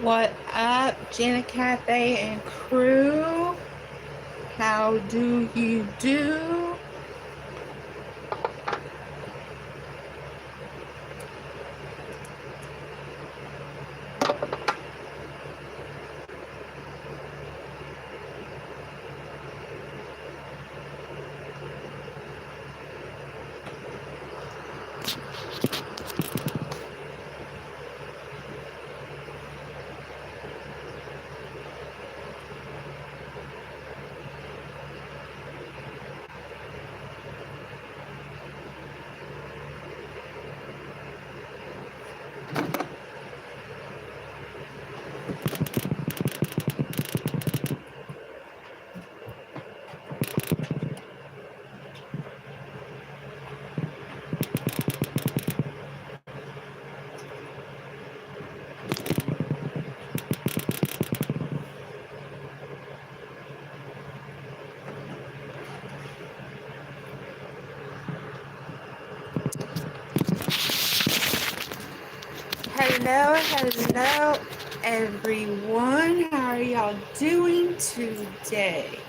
What up, Jenna Cafë and crew? How do you do? Hello, everyone. How are y'all doing today?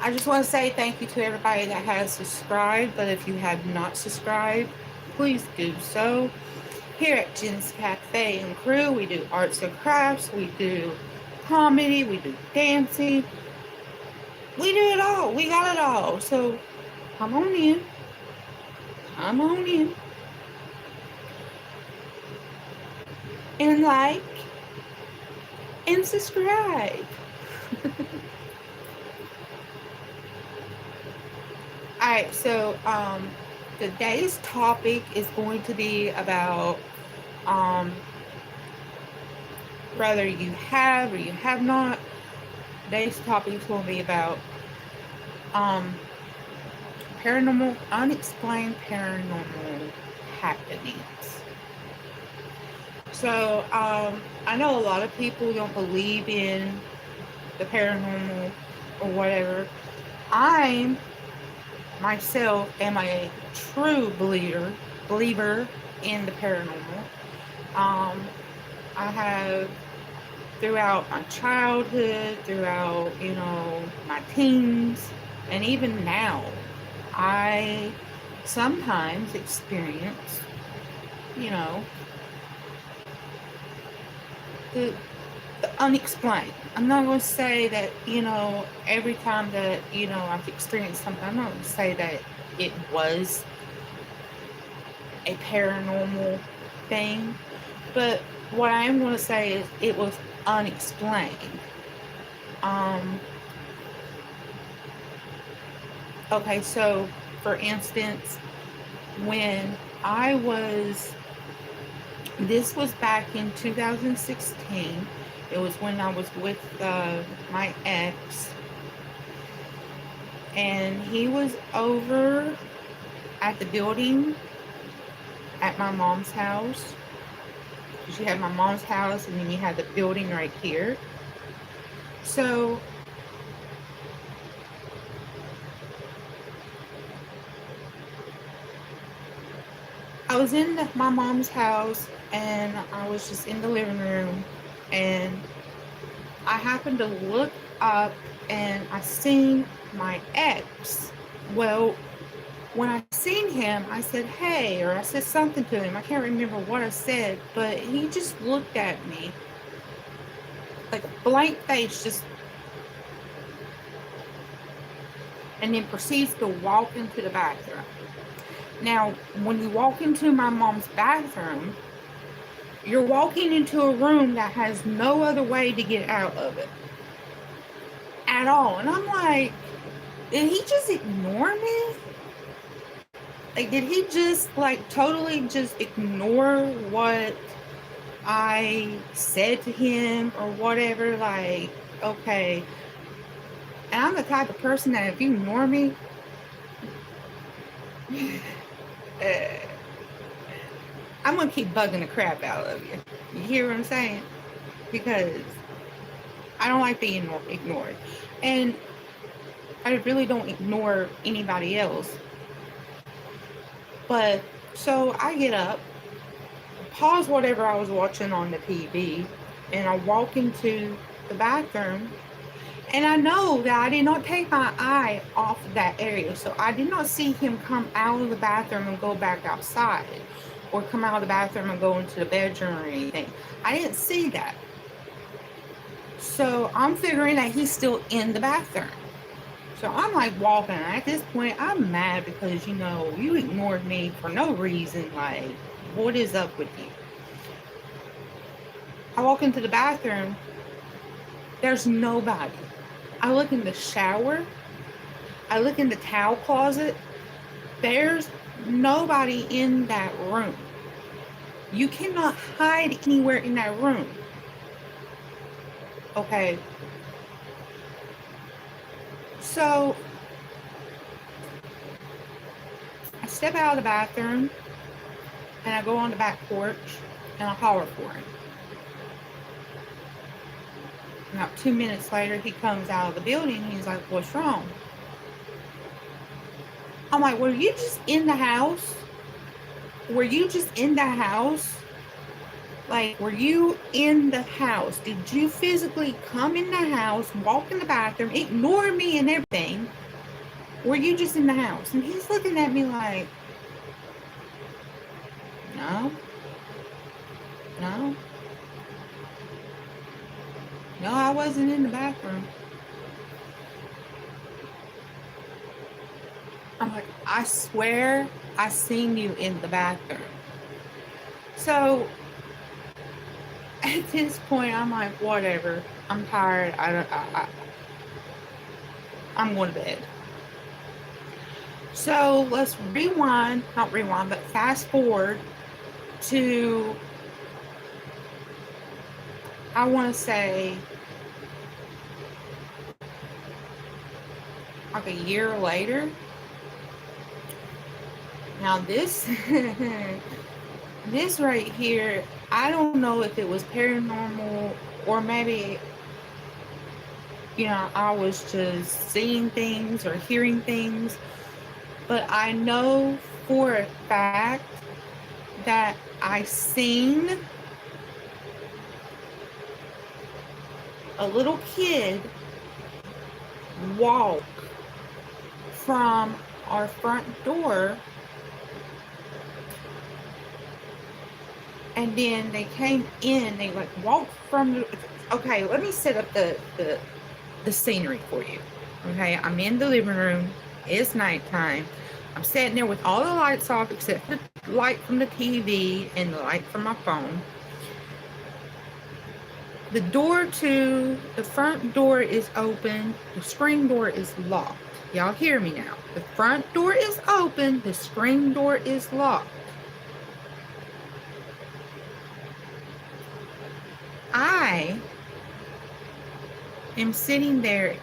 I just want to say thank you to everybody that has subscribed, but if you have not subscribed, please do so. Here at Jen's Cafe and Crew, we do arts and crafts, we do comedy, we do dancing, we do it all. We got it all. So come on in. Come on in. And like and subscribe. Alright, so today's topic is going to be about whether you have or you have not. Today's topic is going to be about unexplained paranormal happenings. So I know a lot of people don't believe in the paranormal or whatever. I myself am a true believer in the paranormal. I have throughout my childhood, throughout, my teens, and even now, I sometimes experience, the unexplained. I'm not going to say that, every time that, I've experienced something, I'm not going to say that it was a paranormal thing, but what I am going to say is it was unexplained. Okay, so for instance, when this was back in 2016. It was when I was with my ex, and he was over at the building at my mom's house. You had my mom's house, and then you had the building right here. So I was in my mom's house, and I was just in the living room, and I happened to look up, and I seen my ex. Well, when I seen him, I said, hey, or I said something to him. I can't remember what I said, but he just looked at me like a blank face, and then proceeds to walk into the bathroom. Now, when you walk into my mom's bathroom, you're walking into a room that has no other way to get out of it at all. And I'm like, did he just ignore me? Like, did he just, totally just ignore what I said to him or whatever? Like, okay. And I'm the type of person that if you ignore me, I'm going to keep bugging the crap out of you. You hear what I'm saying? Because I don't like being ignored. And I really don't ignore anybody else. But, so I get up, pause whatever I was watching on the TV, and I walk into the bathroom, and I know that I did not take my eye off of that area. So I did not see him come out of the bathroom and go back outside, or come out of the bathroom and go into the bedroom or anything. I didn't see that. So I'm figuring that he's still in the bathroom. So I'm like walking. At this point, I'm mad because, you know, you ignored me for no reason. Like, what is up with you? I walk into the bathroom. There's nobody. I look in the shower. I look in the towel closet. There's nobody in that room. You cannot hide anywhere in that room. Okay. So I step out of the bathroom and I go on the back porch and I holler for him. About 2 minutes later, he comes out of the building and he's like, "What's wrong?" I'm like, "Were you just in the house? Were you just in the house? Like, were you in the house? Did you physically come in the house, walk in the bathroom, ignore me and everything? Were you just in the house?" And he's looking at me like, no, no, no, I wasn't in the bathroom. I'm like, "I swear I seen you in the bathroom." So at this point, I'm like, whatever. I'm tired. I'm going to bed. So let's not rewind, but fast forward to, I want to say, like a year later. Now this, this right here, I don't know if it was paranormal or maybe, you know, I was just seeing things or hearing things, but I know for a fact that I seen a little kid walk from our front door, and then they came in, they like walked from the, okay, let me set up the scenery for you. Okay, I'm in the living room, it's nighttime, I'm sitting there with all the lights off except the light from the TV and the light from my phone. The door to the front door is open, the screen door is locked. Y'all hear me now. The front door is open, the screen door is locked. I am sitting there.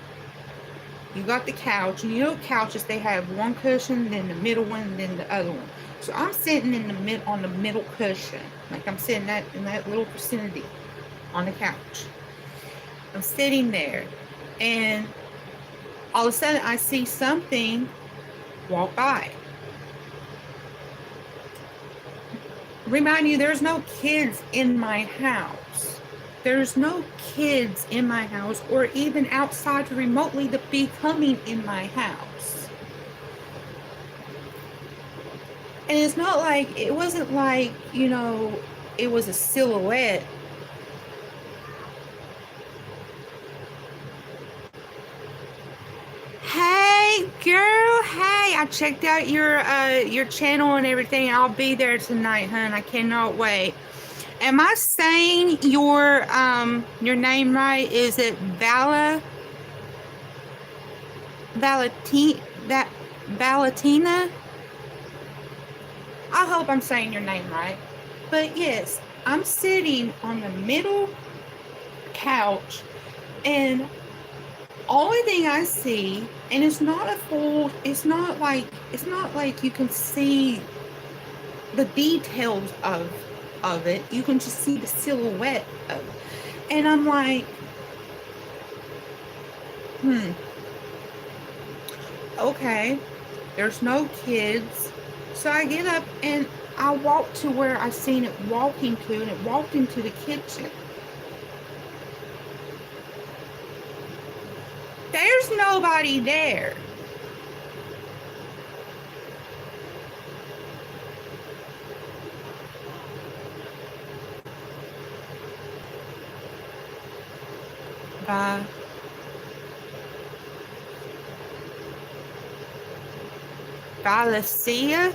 You got the couch, and you know couches, they have one cushion, then the middle one, and then the other one. So I'm sitting in the on the middle cushion, like I'm sitting in that little vicinity on the couch. I'm sitting there, and all of a sudden I see something walk by. Remind you, there's no kids in my house. There's no kids in my house or even outside remotely to be coming in my house. And it's not like, it wasn't like, you know, it was a silhouette. Hey girl, hey, I checked out your channel and everything. I'll be there tonight, hun. I cannot wait. Am I saying your name right? Is it Valentina? I hope I'm saying your name right. But yes, I'm sitting on the middle couch, and only thing I see, and it's not a full, it's not like you can see the details of it. You can just see the silhouette of it. And I'm like, okay, there's no kids. So I get up and I walked to where I seen it walking to, and it walked into the kitchen. There's nobody there. Bye. Valencia.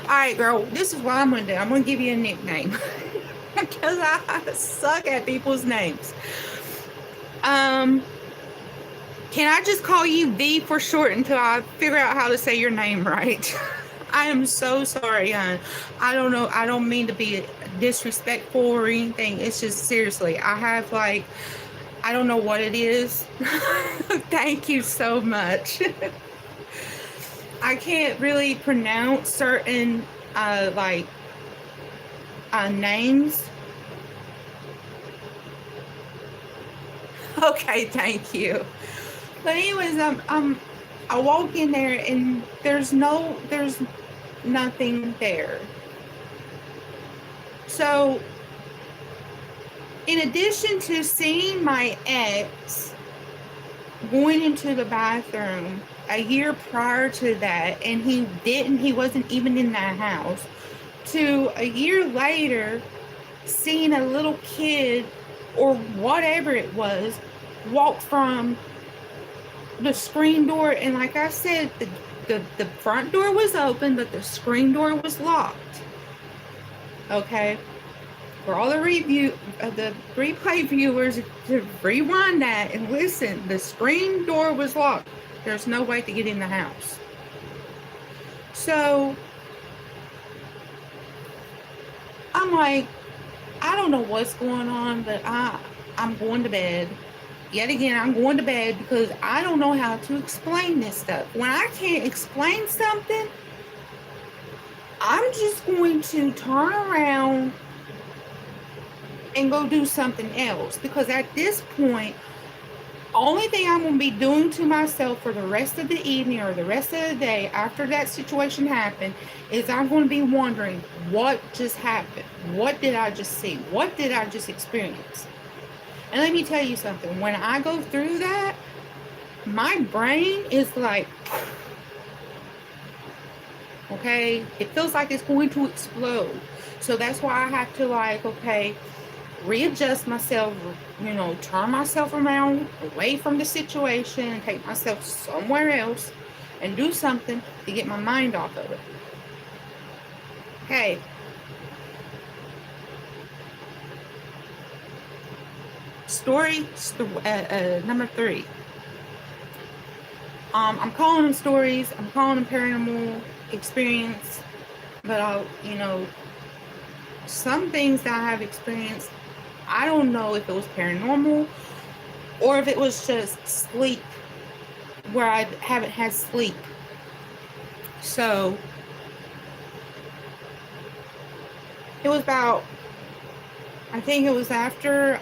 Alright, girl, this is what I'm gonna do. I'm gonna give you a nickname. Because I suck at people's names. Can I just call you V for short until I figure out how to say your name right? I am so sorry, hon. I don't know. I don't mean to be disrespectful or anything. It's just seriously, I have like, I don't know what it is. Thank you so much. I can't really pronounce certain names. Okay, thank you. But anyways, I walk in there and there's nothing there. So in addition to seeing my ex going into the bathroom a year prior to that, and he wasn't even in that house, to a year later seeing a little kid or whatever it was walk from the screen door, and like I said, the front door was open, but the screen door was locked. Okay, for all the replay viewers to rewind that and listen, the screen door was locked. There's no way to get in the house. So I'm like, I don't know what's going on, but I'm going to bed. Yet again, I'm going to bed because I don't know how to explain this stuff. When I can't explain something, I'm just going to turn around and go do something else. Because at this point, only thing I'm going to be doing to myself for the rest of the evening or the rest of the day after that situation happened is I'm going to be wondering, what just happened? What did I just see? What did I just experience? And let me tell you something. When I go through that, my brain is like, okay, it feels like it's going to explode. So that's why I have to like, okay, readjust myself, turn myself around away from the situation and take myself somewhere else and do something to get my mind off of it. Okay. Story number 3. I'm calling them stories. I'm calling them paranormal experience. But some things that I have experienced, I don't know if it was paranormal or if it was just sleep, where I haven't had sleep. So it was I think it was after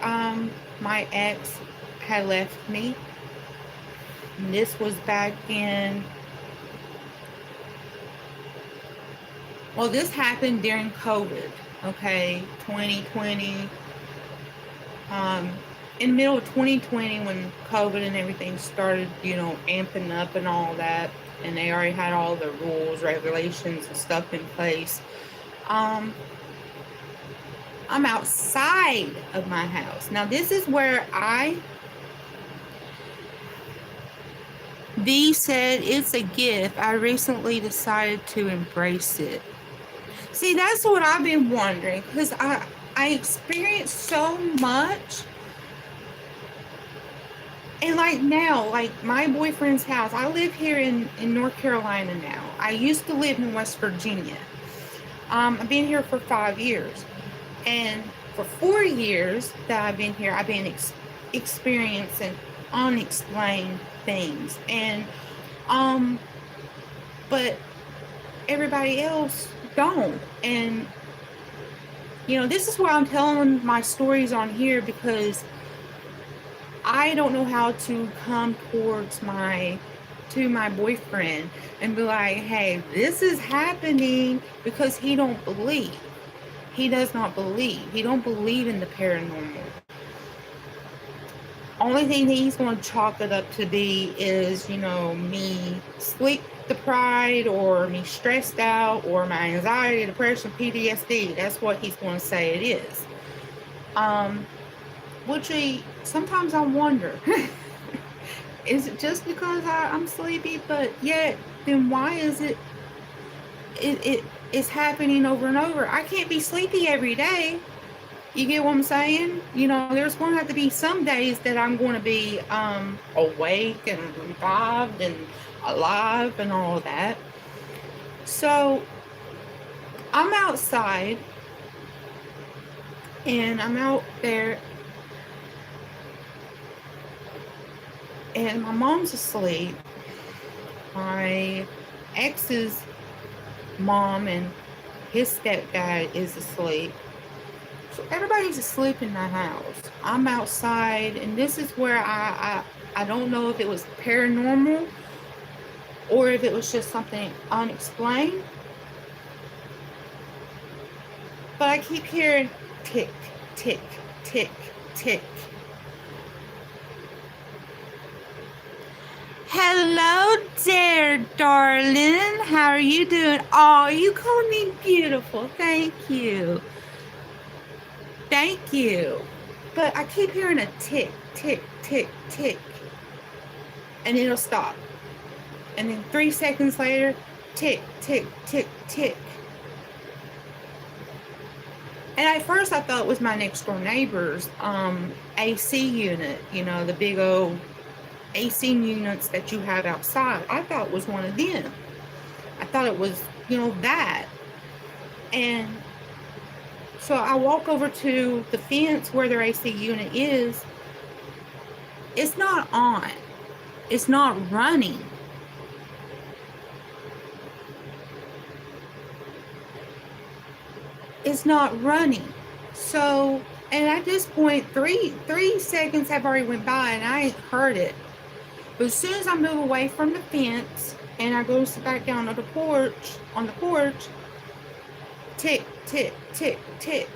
my ex had left me. And this was back in, this happened during COVID, okay, 2020. In the middle of 2020, when COVID and everything started, amping up and all that, and they already had all the rules, regulations, and stuff in place. I'm outside of my house. Now, this is where V said, it's a gift. I recently decided to embrace it. See, that's what I've been wondering, because I experienced so much. And like now, like my boyfriend's house, I live here in North Carolina now. I used to live in West Virginia. I've been here for 5 years. And for 4 years that I've been here, I've been experiencing unexplained things. And, but everybody else don't. And, this is why I'm telling my stories on here, because I don't know how to come towards my to my boyfriend and be like, hey, this is happening, because he don't believe. He does not believe. He don't believe in the paranormal. Only thing that he's going to chalk it up to be is, me sleep deprived, or me stressed out, or my anxiety, depression, PTSD. That's what he's going to say it is. Which sometimes I wonder, is it just because I'm sleepy? But yet, then why is it's happening over and over? I can't be sleepy every day. You get what I'm saying? There's going to have to be some days that I'm going to be awake and revived and alive and all of that. So I'm outside, and I'm out there, and my mom's asleep. My ex's mom and his stepdad is asleep. So everybody's asleep in the house. I'm outside, and this is where I don't know if it was paranormal or if it was just something unexplained. But I keep hearing tick, tick, tick, tick. Hello there, darling. How are you doing? Oh, you call me beautiful. Thank you. Thank you. But I keep hearing a tick, tick, tick, tick. And it'll stop. And then 3 seconds later, tick, tick, tick, tick. And at first I thought it was my next door neighbor's AC unit, the big old AC units that you have outside. I thought it was one of them. I thought it was, that. And so I walk over to the fence where their AC unit is. It's not on. It's not running. It's not running. So, and at this point, three seconds have already went by, and I ain't heard it. But as soon as I move away from the fence and I go sit back down on the porch, tick, tick, tick, tick.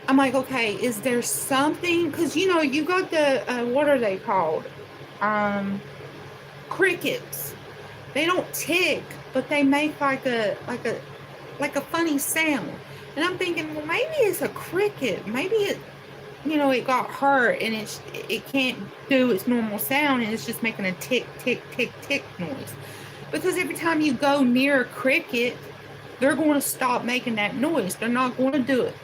I'm like, okay, is there something? Because, you got the, what are they called? Crickets. They don't tick, but they make like a funny sound. And I'm thinking, well, maybe it's a cricket. Maybe it got hurt and it can't do its normal sound, and it's just making a tick, tick, tick, tick noise. Because every time you go near a cricket, they're going to stop making that noise. They're not going to do it.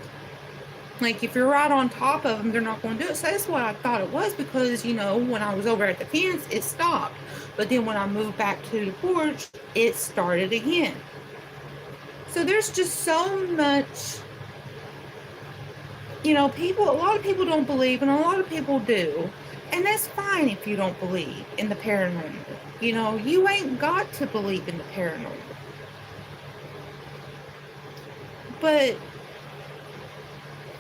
Like, if you're right on top of them, they're not going to do it. So that's what I thought it was, because, when I was over at the fence, it stopped. But then when I moved back to the porch, it started again. So there's just so much, a lot of people don't believe, and a lot of people do. And that's fine if you don't believe in the paranormal. You ain't got to believe in the paranormal. But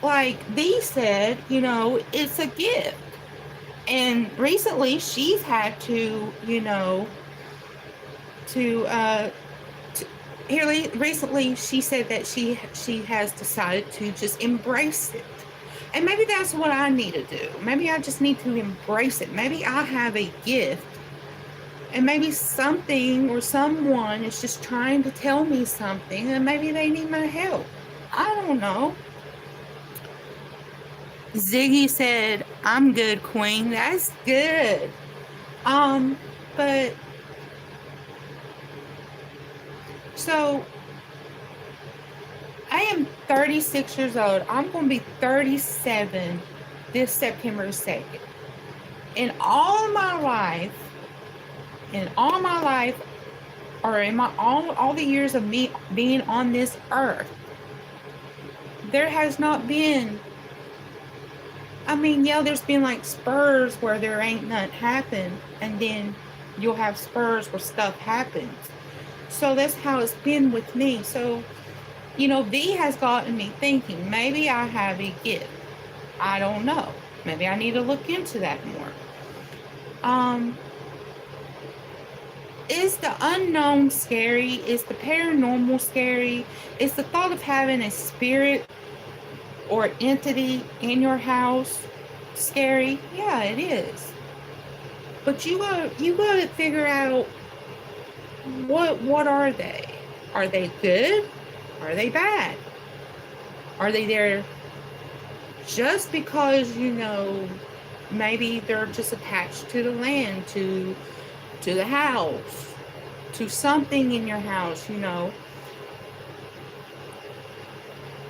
like Dee said, it's a gift. And recently she's had to, recently she said that she has decided to just embrace it. And maybe that's what I need to do. Maybe I just need to embrace it. Maybe I have a gift, and maybe something or someone is just trying to tell me something, and maybe they need my help. I don't know. Ziggy said, I'm good, Queen. That's good. But so I am 36 years old. I'm going to be 37 this September 2nd. In all my life, or in all the years of me being on this earth, there has not been, there's been like spurs where there ain't nothing happen, and then you'll have spurs where stuff happens. So that's how it's been with me. So, V has gotten me thinking, maybe I have a gift. I don't know. Maybe I need to look into that more. Um, is the unknown scary? Is the paranormal scary? Is the thought of having a spirit or entity in your house scary? Yeah, it is. But you gotta figure out what are they? Are they good? Are they bad? Are they there just because, maybe they're just attached to the land, to the house, to something in your house?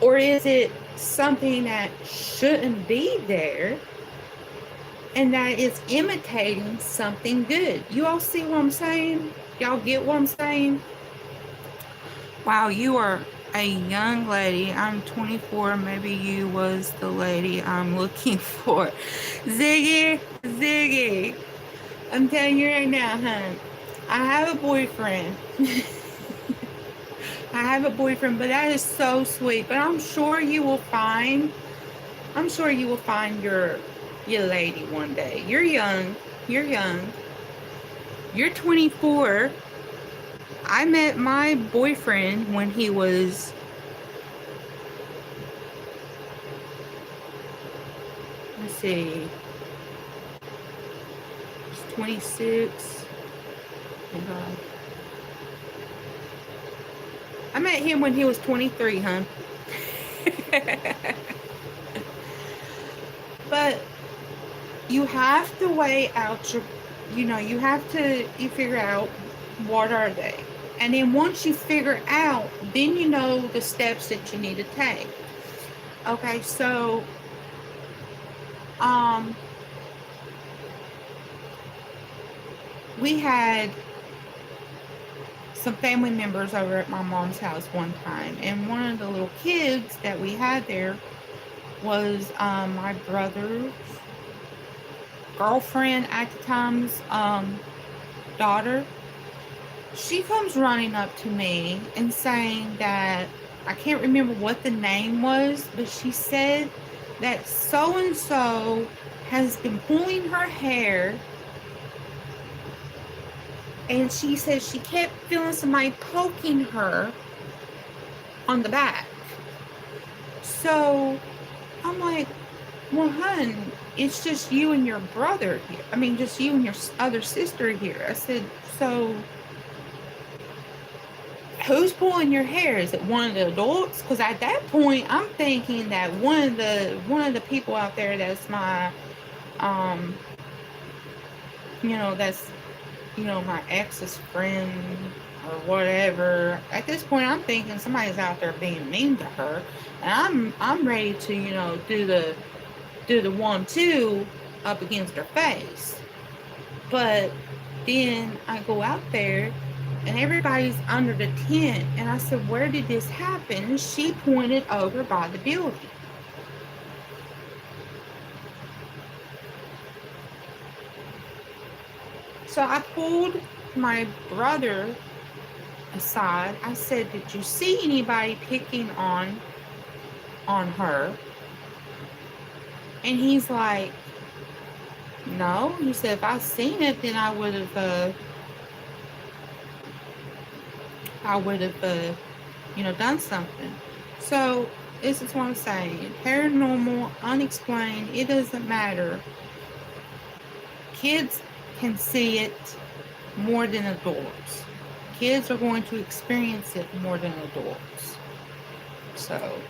Or is it something that shouldn't be there and that is imitating something good? You all see what I'm saying? Y'all get what I'm saying? Wow, you are a young lady. I'm 24. Maybe you was the lady I'm looking for. Ziggy. I'm telling you right now, hon. I have a boyfriend. I have a boyfriend, but that is so sweet. But I'm sure you will find your lady one day. You're young. You're 24. I met my boyfriend when he was, let's see, he's 26. I met him when he was 23, hon. But you have to weigh out you figure out what are they. And then once you figure out, then you know the steps that you need to take. Okay, so we had some family members over at my mom's house one time, and one of the little kids that we had there was my brother's girlfriend at the time's daughter. She comes running up to me and saying that, I can't remember what the name was, but she said that so and so has been pulling her hair, and she said she kept feeling somebody poking her on the back. So I'm like, well, hun, it's just you and your brother here. I mean, just you and your other sister here. I said, so who's pulling your hair? Is it one of the adults? Because at that point, I'm thinking that one of the people out there that's my, that's, my ex's friend or whatever. At this point, I'm thinking somebody's out there being mean to her, and I'm ready to, do the 1-2 up against her face. But then I go out there and everybody's under the tent, and I said, where did this happen? And she pointed over by the building. So I pulled my brother aside. I said, did you see anybody picking on her? And he's like, no. He said, if I seen it, then I would have done something. So this is what I'm saying. Paranormal, unexplained, it doesn't matter. Kids can see it more than adults. Kids are going to experience it more than adults. So,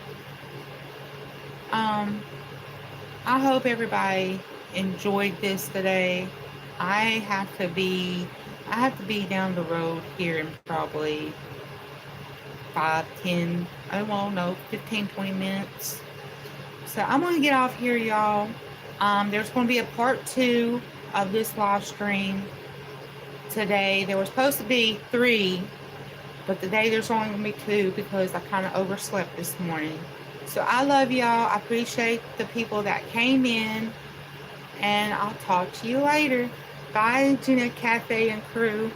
I hope everybody enjoyed this today. I have to be down the road here in probably 15, 20 minutes. So I'm going to get off here, y'all. There's going to be a part 2 of this live stream today. There was supposed to be 3, but today there's only going to be 2 because I kind of overslept this morning. So I love y'all. I appreciate the people that came in, and I'll talk to you later. Bye, Jenna Cafë and crew.